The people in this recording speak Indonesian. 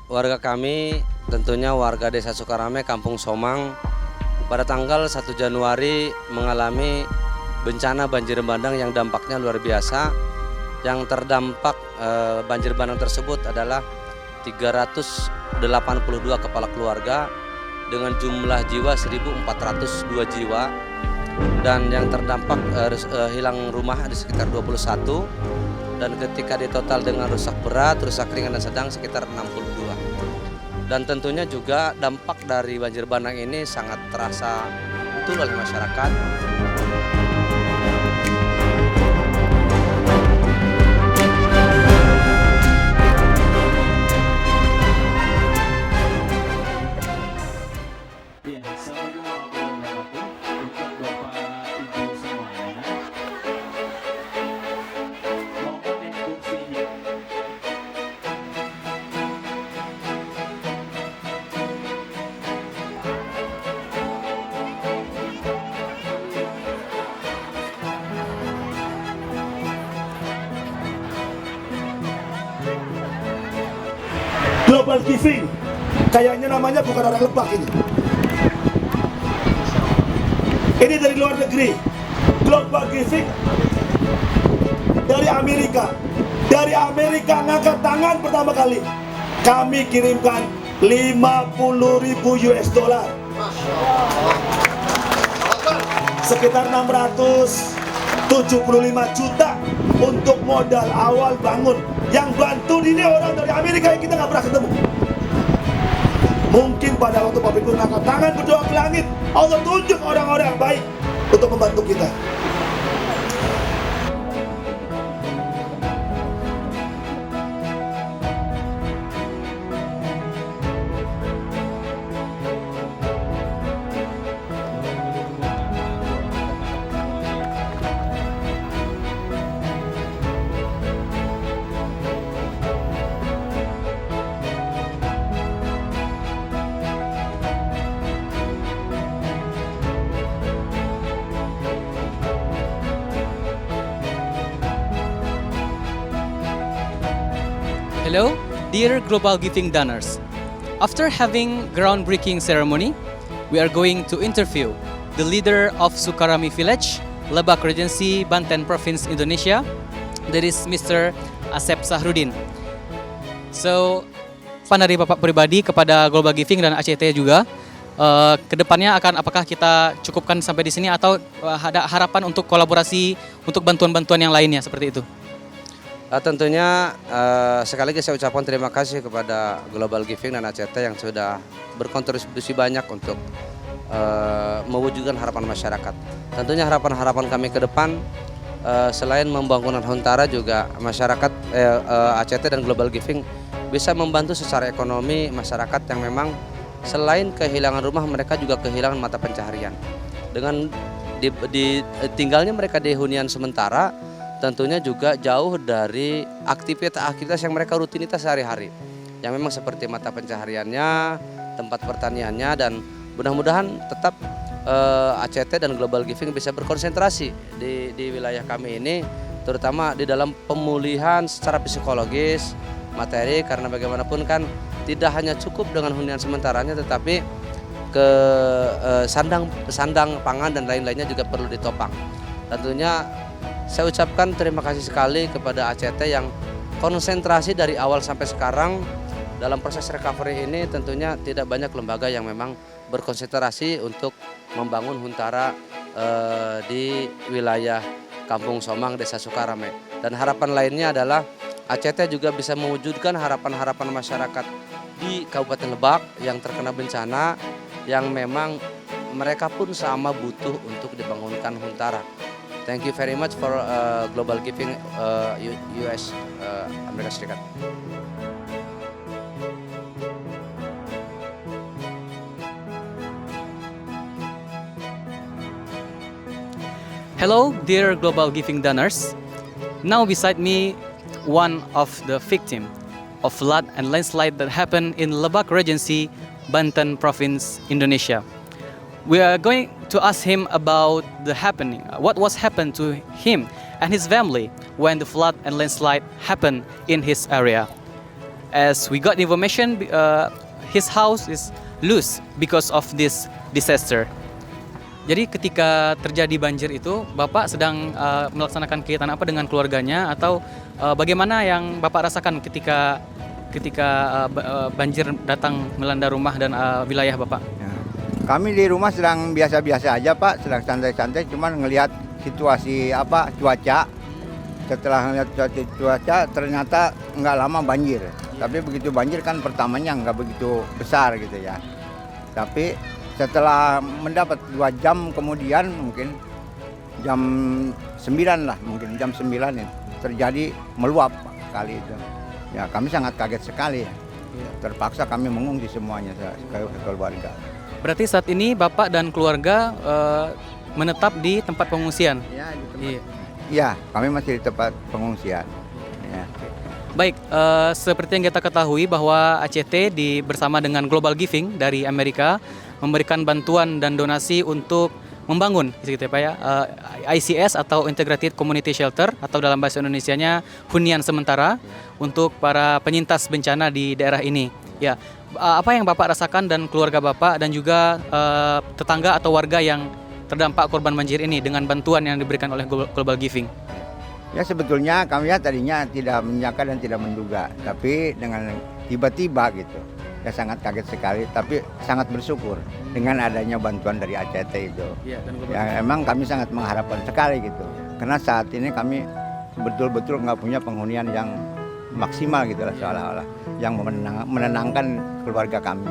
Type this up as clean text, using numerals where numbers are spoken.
warga kami, tentunya warga Desa Sukarame, Kampung Somang, pada tanggal 1 Januari mengalami bencana banjir bandang yang dampaknya luar biasa. Yang terdampak banjir bandang tersebut adalah 382 kepala keluarga dengan jumlah jiwa 1.402 jiwa, dan yang terdampak hilang rumah di sekitar 21, dan ketika ditotal dengan rusak berat, rusak ringan dan sedang sekitar 62. Dan tentunya juga dampak dari banjir bandang ini sangat terasa betul oleh masyarakat. Global Giving, kayaknya namanya bukan orang Lebak ini. Ini dari luar negeri. Global Giving dari Amerika. Dari Amerika ngangkat tangan pertama kali. Kami kirimkan 50.000 US dollar. Sekitar 675 juta untuk modal awal bangun. Yang bantu ini orang dari Amerika yang kita nggak pernah ketemu. Mungkin pada waktu Pak Pintu ngangkat tangan berdoa ke langit, Allah tunjuk orang-orang yang baik untuk membantu kita. Hello, dear Global Giving donors. After having groundbreaking ceremony, we are going to interview the leader of Sukarame Village, Lebak Regency, Banten Province, Indonesia. That is Mr. Asep Sahrudin. So, pesan dari Bapak pribadi kepada Global Giving dan ACT juga, kedepannya apakah kita cukupkan sampai di sini atau ada harapan untuk kolaborasi untuk bantuan-bantuan yang lainnya seperti itu? Tentunya sekali lagi saya ucapkan terima kasih kepada Global Giving dan ACT yang sudah berkontribusi banyak untuk mewujudkan harapan masyarakat. Tentunya harapan-harapan kami ke depan selain membangun Huntara, juga masyarakat ACT dan Global Giving bisa membantu secara ekonomi masyarakat yang memang selain kehilangan rumah, mereka juga kehilangan mata pencaharian. Dengan tinggalnya mereka di hunian sementara, tentunya juga jauh dari aktivitas yang mereka rutinitas sehari-hari, yang memang seperti mata pencahariannya, tempat pertaniannya, dan mudah-mudahan tetap ACT dan Global Giving bisa berkonsentrasi di wilayah kami ini, terutama di dalam pemulihan secara psikologis, materi, karena bagaimanapun kan tidak hanya cukup dengan hunian sementaranya, tetapi sandang pangan dan lain-lainnya juga perlu ditopang. Tentunya saya ucapkan terima kasih sekali kepada ACT yang konsentrasi dari awal sampai sekarang dalam proses recovery ini. Tentunya tidak banyak lembaga yang memang berkonsentrasi untuk membangun Huntara di wilayah Kampung Somang, Desa Sukarame. Dan harapan lainnya adalah ACT juga bisa mewujudkan harapan-harapan masyarakat di Kabupaten Lebak yang terkena bencana, yang memang mereka pun sama butuh untuk dibangunkan Huntara. Thank you very much for Global Giving US Amerika Serikat. Hello, dear Global Giving donors. Now beside me, one of the victim of flood and landslide that happened in Lebak Regency, Banten Province, Indonesia. We are going to ask him about the happening, what was happened to him and his family when the flood and landslide happened in his area. as we got information, his house is loose because of this disaster. Jadi ketika terjadi banjir itu, Bapak sedang melaksanakan kegiatan apa dengan keluarganya, atau bagaimana yang Bapak rasakan ketika banjir datang melanda rumah dan wilayah Bapak? Ya. Kami di rumah sedang biasa-biasa aja Pak, sedang santai-santai, cuman ngelihat situasi cuaca. Setelah ngelihat cuaca ternyata nggak lama banjir. Tapi begitu banjir kan pertamanya nggak begitu besar gitu ya. Tapi setelah mendapat 2 jam kemudian, mungkin jam 9 lah, mungkin jam 9 ya, terjadi meluap kali itu. Ya kami sangat kaget sekali ya. Terpaksa kami mengungsi semuanya keluarga. Berarti saat ini Bapak dan keluarga menetap di tempat pengungsian? Ya, di tempat. Iya. Ya, kami masih di tempat pengungsian. Ya. Baik, seperti yang kita ketahui bahwa ACT bersama dengan Global Giving dari Amerika memberikan bantuan dan donasi untuk membangun gitu ya Pak ya, ICS atau Integrated Community Shelter, atau dalam bahasa Indonesianya hunian sementara untuk para penyintas bencana di daerah ini. Ya, apa yang Bapak rasakan dan keluarga Bapak dan juga tetangga atau warga yang terdampak korban banjir ini dengan bantuan yang diberikan oleh Global Giving? Ya sebetulnya kami tadinya tidak menyangka dan tidak menduga, tapi dengan tiba-tiba gitu, ya sangat kaget sekali, tapi sangat bersyukur dengan adanya bantuan dari ACT itu. Ya, Ya emang kami sangat mengharapkan sekali gitu, karena saat ini kami betul-betul nggak punya penghunian yang maksimal gitu lah, seolah-olah yang menenangkan keluarga kami.